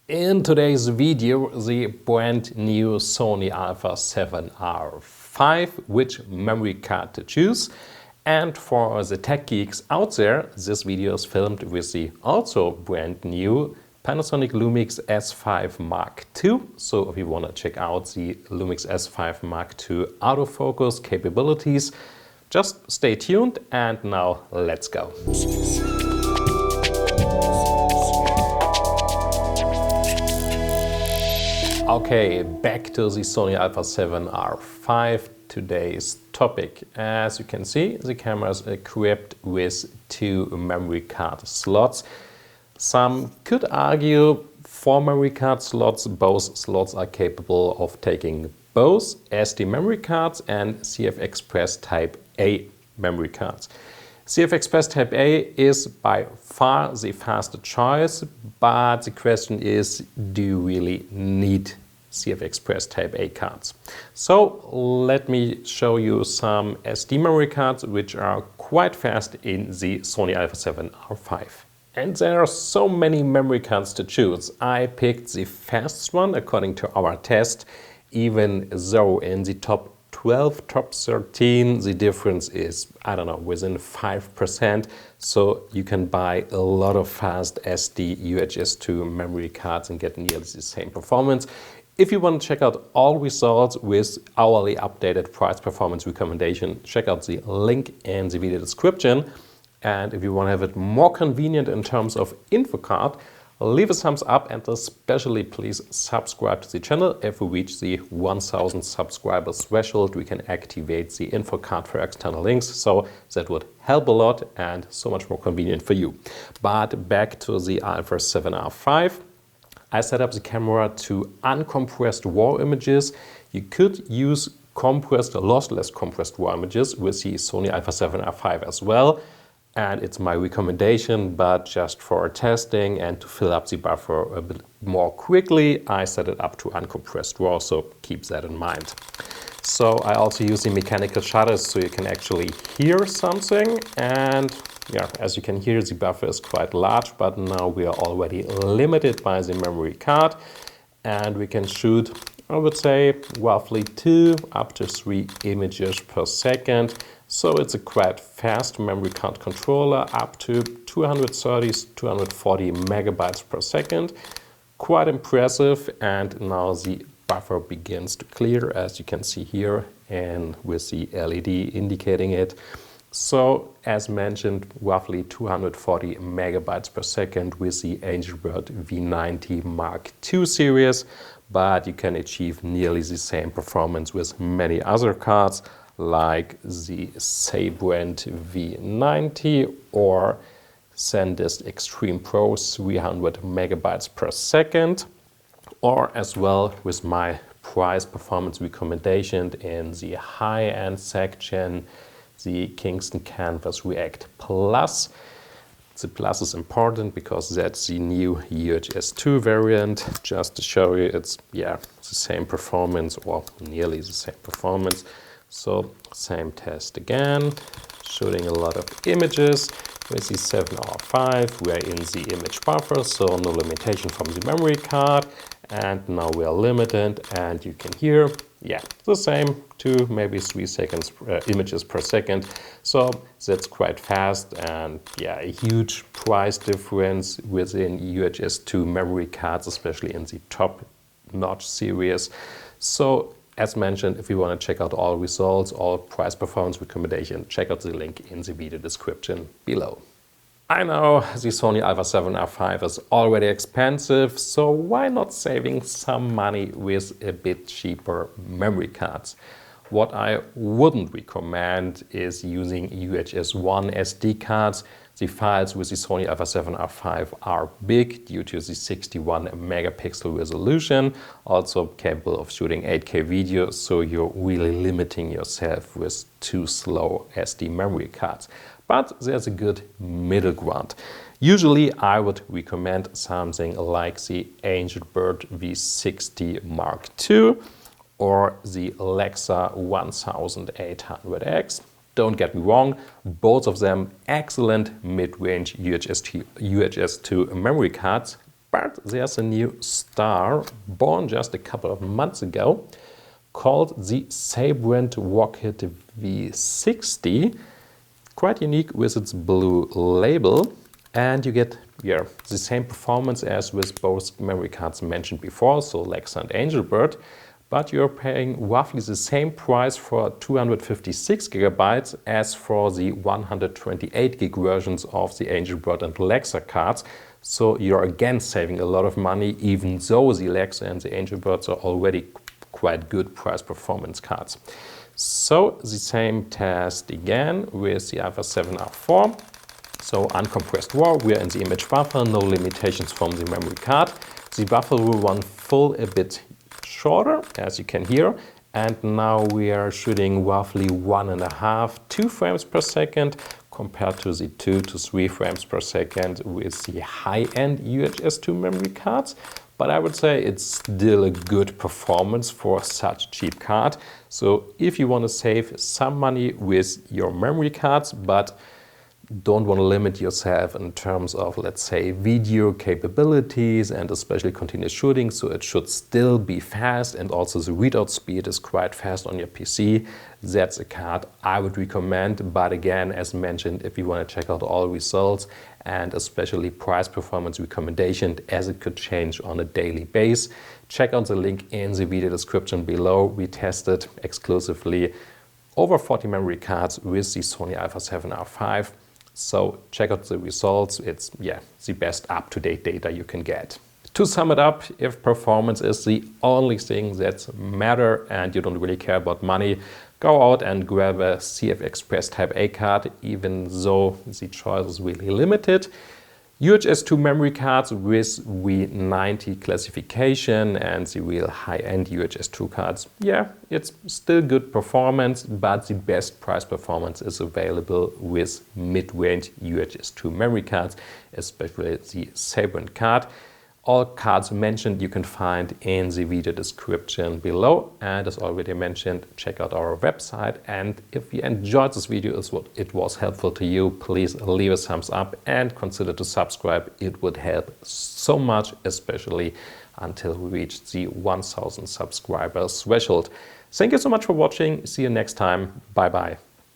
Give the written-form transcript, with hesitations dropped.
In today's video, the brand new Sony Alpha A7R 5, which memory card to choose. And for the tech geeks out there, this video is filmed with the also brand new Panasonic Lumix S5 Mark II. So if you want to check out the Lumix S5 Mark II autofocus capabilities, just stay tuned and now let's go. Okay, back to the Sony Alpha A7R 5. Today's topic. As you can see, the camera is equipped with two memory card slots. Some could argue 4 memory card slots. Both slots are capable of taking both SD memory cards and CFexpress Type A memory cards. CFexpress Type A is by far the faster choice, but the question is, do you really need CFexpress Type A cards? So let me show you some SD memory cards which are quite fast in the Sony Alpha A7R 5. And there are so many memory cards to choose. I picked the fastest one according to our test, even though in the top 12, top 13, the difference is, I don't know, within 5%. So you can buy a lot of fast SD UHS-II memory cards and get nearly the same performance. If you want to check out all results with hourly updated price performance recommendation, check out the link in the video description. And if you want to have it more convenient in terms of info card, leave a thumbs up and especially please subscribe to the channel. If we reach the 1000 subscribers threshold, we can activate the info card for external links. So that would help a lot and so much more convenient for you. But back to the Alpha A7R 5. I set up the camera to uncompressed RAW images. You could use compressed, lossless compressed RAW images with the Sony Alpha A7R 5 as well. And it's my recommendation, but just for testing and to fill up the buffer a bit more quickly, I set it up to uncompressed RAW, so keep that in mind. So I also use the mechanical shutters so you can actually hear something. And yeah, as you can hear, the buffer is quite large, but now we are already limited by the memory card. And we can shoot, I would say, roughly 2 up to 3 images per second. So it's a quite fast memory card controller, up to 230, 240 megabytes per second. Quite impressive. And now the buffer begins to clear, as you can see here, and with the LED indicating it. So, as mentioned, roughly 240 megabytes per second with the Angelbird V90 Mark II series, but you can achieve nearly the same performance with many other cards like the Sabrent V90 or SanDisk Extreme Pro 300 megabytes per second, or as well with my price performance recommendation in the high-end section, the Kingston Canvas React Plus. The Plus is important because that's the new UHS-II variant. Just to show you, it's the same performance or nearly the same performance. So same test again, shooting a lot of images with the A7R 5. We are in the image buffer, so no limitation from the memory card. And now we are limited, and you can hear, the same 2, maybe 3 seconds images per second. So that's quite fast, and a huge price difference within UHS-II memory cards, especially in the top-notch series. So as mentioned, if you want to check out all results, all price performance recommendation, check out the link in the video description below. I know the Sony Alpha A7R 5 is already expensive, so why not saving some money with a bit cheaper memory cards? What I wouldn't recommend is using UHS-I SD cards. The files with the Sony Alpha A7R 5 are big due to the 61 megapixel resolution, also capable of shooting 8K video, so you're really limiting yourself with too slow SD memory cards. But there's a good middle ground. Usually I would recommend something like the Angelbird V60 Mark II or the Alexa 1800X. Don't get me wrong, both of them excellent mid-range UHS-II memory cards, But there's a new star born just a couple of months ago called the Sabrent Rocket V60. Quite unique with its blue label, and you get the same performance as with both memory cards mentioned before, so Lexa and Angelbird, but you're paying roughly the same price for 256 gigabytes as for the 128 gig versions of the Angelbird and Lexa cards. So you're again saving a lot of money, even though the Lexa and the Angelbirds are already quite good price performance cards. So the same test again with the Alpha 7R 4. So uncompressed RAW, we are in the image buffer, no limitations from the memory card. The buffer will run full a bit shorter, as you can hear, and now we are shooting roughly 1.5–2 frames per second compared to the 2 to 3 frames per second with the high-end UHS-II memory cards. But I would say it's still a good performance for such a cheap card. So if you want to save some money with your memory cards, but don't want to limit yourself in terms of, let's say, video capabilities and especially continuous shooting, so it should still be fast, and also the readout speed is quite fast on your PC, that's a card I would recommend. But again, as mentioned, if you want to check out all results and especially price performance recommendation, as it could change on a daily basis, check out the link in the video description below. We tested exclusively over 40 memory cards with the Sony Alpha 7R 5. So check out the results. It's the best up-to-date data you can get. To sum it up, if performance is the only thing that matters and you don't really care about money, go out and grab a CFexpress Type A card, even though the choice is really limited. UHS-II memory cards with V90 classification and the real high-end UHS-II cards, it's still good performance, but the best price performance is available with mid-range UHS-II memory cards, especially the Sabrent card. All cards mentioned you can find in the video description below, and as already mentioned, check out our website. And if you enjoyed this video, it was helpful to you, please leave a thumbs up and consider to subscribe. It would help so much, especially until we reach the 1000 subscribers threshold. Thank you so much for watching. See you next time. Bye bye.